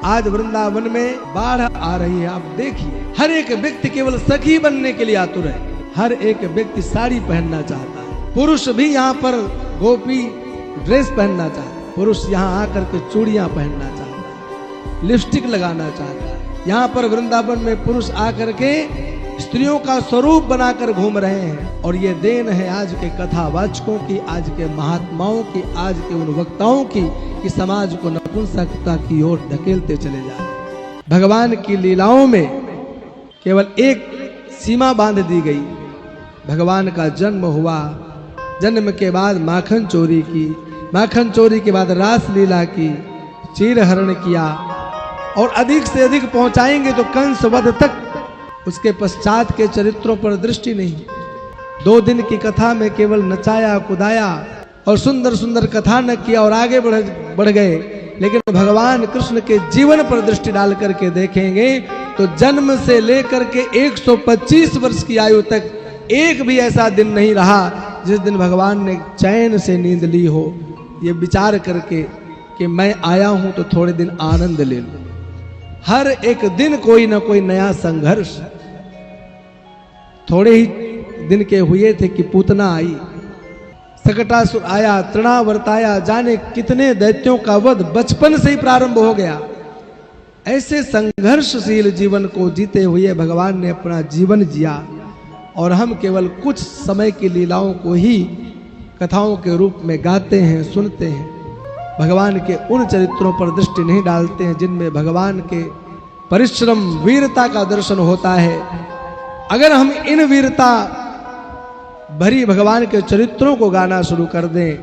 आज वृंदावन में बाढ़ आ रही है। आप देखिए, हर एक व्यक्ति केवल सखी बनने के लिए आतुर है। हर एक व्यक्ति साड़ी पहनना चाहता है। पुरुष भी यहाँ पर गोपी ड्रेस पहनना चाहता है। पुरुष यहाँ आकर के चूड़ियां पहनना चाहता है, लिपस्टिक लगाना चाहता है। यहाँ पर वृंदावन में पुरुष आकर के स्त्रियों का स्वरूप बनाकर घूम रहे हैं। और ये देन है आज के कथावाचकों की, आज के महात्माओं की, आज के उन वक्ताओं की, कि समाज को नपुंसकता की ओर धकेलते चले जा रहे हैं। भगवान की लीलाओं में केवल एक सीमा बांध दी गई। भगवान का जन्म हुआ, जन्म के बाद माखन चोरी की, माखन चोरी के बाद रास लीला की, चीर हरण किया, और अधिक से अधिक पहुंचाएंगे तो कंस वध तक। उसके पश्चात के चरित्रों पर दृष्टि नहीं। 2 दिन की कथा में केवल नचाया कुदाया और सुंदर सुंदर कथा न किया और आगे बढ़ गए। लेकिन भगवान कृष्ण के जीवन पर दृष्टि डाल करके देखेंगे तो जन्म से लेकर के 125 वर्ष की आयु तक एक भी ऐसा दिन नहीं रहा जिस दिन भगवान ने चैन से नींद ली हो, ये विचार करके कि मैं आया हूं तो थोड़े दिन आनंद ले लूं। हर एक दिन कोई ना कोई नया संघर्ष। थोड़े ही दिन के हुए थे कि पूतना आई, सकटासुर आया, तृणावर्त आया, जाने कितने दैत्यों का वध बचपन से ही प्रारंभ हो गया। ऐसे संघर्षशील जीवन को जीते हुए भगवान ने अपना जीवन जिया, और हम केवल कुछ समय की लीलाओं को ही कथाओं के रूप में गाते हैं, सुनते हैं। भगवान के उन चरित्रों पर दृष्टि नहीं डालते हैं जिनमें भगवान के परिश्रम, वीरता का दर्शन होता है। अगर हम इन वीरता भरी भगवान के चरित्रों को गाना शुरू कर दें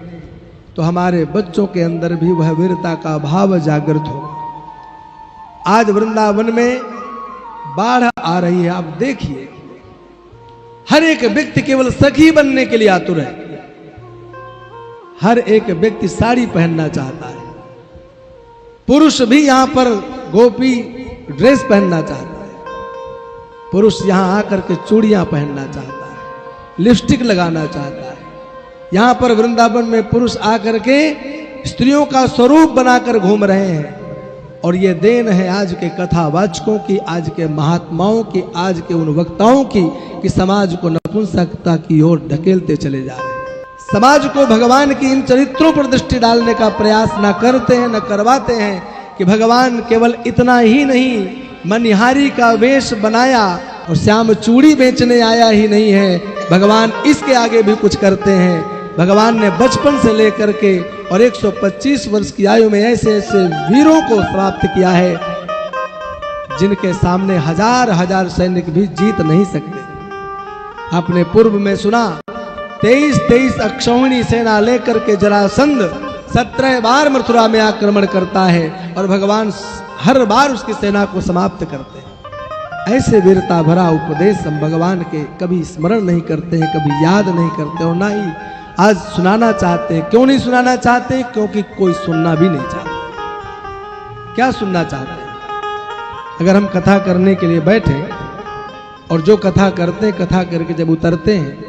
तो हमारे बच्चों के अंदर भी वह वीरता का भाव जागृत होगा। आज वृंदावन में बाढ़ आ रही है। आप देखिए, हर एक व्यक्ति केवल सखी बनने के लिए आतुर है। हर एक व्यक्ति साड़ी पहनना चाहता है। पुरुष भी यहाँ पर गोपी ड्रेस पहनना चाहता है। पुरुष यहाँ आकर के चूड़ियां पहनना चाहता है, लिपस्टिक लगाना चाहता है। यहाँ पर वृंदावन में पुरुष आकर के स्त्रियों का स्वरूप बनाकर घूम रहे हैं। और ये देन है आज के कथावाचकों की, आज के महात्माओं की, आज के उन वक्ताओं की, कि समाज को नपुंसकता की ओर धकेलते चले जा रहे हैं। समाज को भगवान की इन चरित्रों पर दृष्टि डालने का प्रयास न करते हैं, न करवाते हैं कि भगवान केवल इतना ही नहीं, मनिहारी का वेश बनाया और श्याम चूड़ी बेचने आया ही नहीं है, भगवान इसके आगे भी कुछ करते हैं। भगवान ने बचपन से लेकर के और 125 वर्ष की आयु में ऐसे ऐसे वीरों को प्राप्त किया है जिनके सामने हजार हजार सैनिक भी जीत नहीं सकते। आपने पूर्व में सुना, 23 अक्षौहिणी सेना लेकर के जरासंध 17 बार मथुरा में आक्रमण करता है और भगवान हर बार उसकी सेना को समाप्त करते हैं। ऐसे वीरता भरा उपदेश हम भगवान के कभी स्मरण नहीं करते हैं, कभी याद नहीं करते, और ना ही आज सुनाना चाहते हैं। क्यों नहीं सुनाना चाहते? क्योंकि कोई सुनना भी नहीं चाहता। क्या सुनना चाहते हैं? अगर हम कथा करने के लिए बैठे और जो कथा करते हैं, कथा करके जब उतरते हैं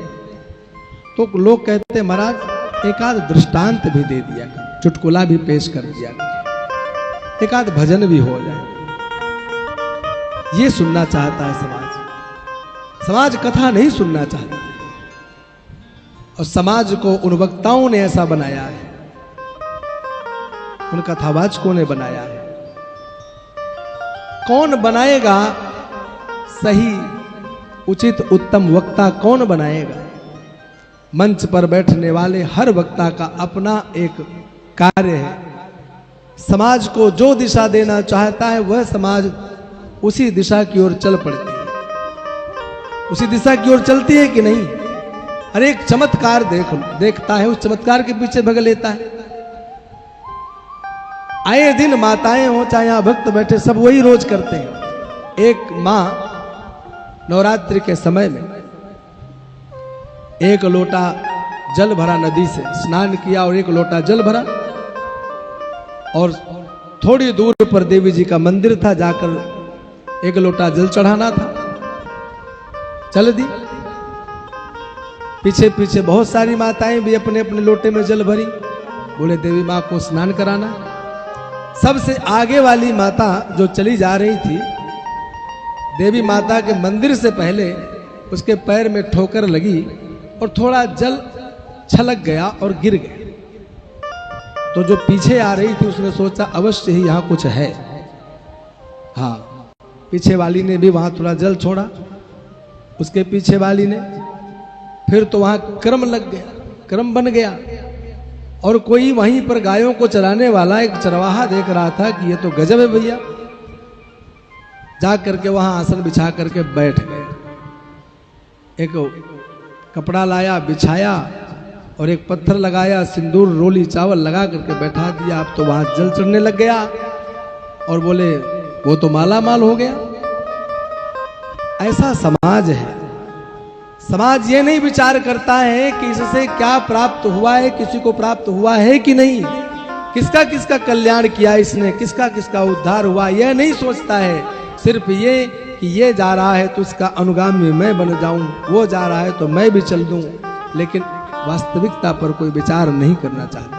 तो लोग कहते हैं महाराज एक आध दृष्टांत भी दे दिया, चुटकुला भी पेश कर दिया, एक आध भजन भी हो जाए। ये सुनना चाहता है समाज। समाज कथा नहीं सुनना चाहता है, और समाज को उन वक्ताओं ने ऐसा बनाया है, उन कथावाचकों ने बनाया है। कौन बनाएगा सही उचित उत्तम वक्ता? कौन बनाएगा? मंच पर बैठने वाले हर वक्ता का अपना एक कार्य है। समाज को जो दिशा देना चाहता है वह समाज उसी दिशा की ओर चल पड़ती है। उसी दिशा की ओर चलती है कि नहीं? हर एक चमत्कार देखता है, उस चमत्कार के पीछे भग लेता है। आए दिन माताएं हो चाहे यहां भक्त बैठे, सब वही रोज करते हैं। एक मां नवरात्रि के समय में 1 लोटा जल भरा, नदी से स्नान किया और 1 लोटा जल भरा, और थोड़ी दूर पर देवी जी का मंदिर था, जाकर 1 लोटा जल चढ़ाना था। चल दी। पीछे पीछे बहुत सारी माताएं भी अपने अपने लोटे में जल भरी, बोले देवी माँ को स्नान कराना। सबसे आगे वाली माता जो चली जा रही थी, देवी माता के मंदिर से पहले उसके पैर में ठोकर लगी और थोड़ा जल छलक गया और गिर गया। तो जो पीछे आ रही थी उसने सोचा अवश्य ही यहां कुछ है। हाँ, पीछे वाली ने भी वहां थोड़ा जल छोड़ा, उसके पीछे वाली ने, फिर तो वहां क्रम लग गया, क्रम बन गया। और कोई वहीं पर गायों को चराने वाला एक चरवाहा देख रहा था कि ये तो गजब है भैया, जा करके वहां आसन बिछा करके बैठ गए। एक कपड़ा लाया, बिछाया और एक पत्थर लगाया, सिंदूर रोली चावल लगा करके बैठा दिया। अब तो वहां जल चढ़ने लग गया और बोले वो तो माला माल हो गया। ऐसा समाज है। समाज ये नहीं विचार करता है कि इससे क्या प्राप्त हुआ है, किसी को प्राप्त हुआ है कि नहीं, किसका किसका कल्याण किया इसने, किसका किसका उद्धार हुआ, यह नहीं सोचता है। सिर्फ ये कि ये जा रहा है तो उसका अनुगामी मैं बन जाऊं, वो जा रहा है तो मैं भी चल दूं, लेकिन वास्तविकता पर कोई विचार नहीं करना चाहता।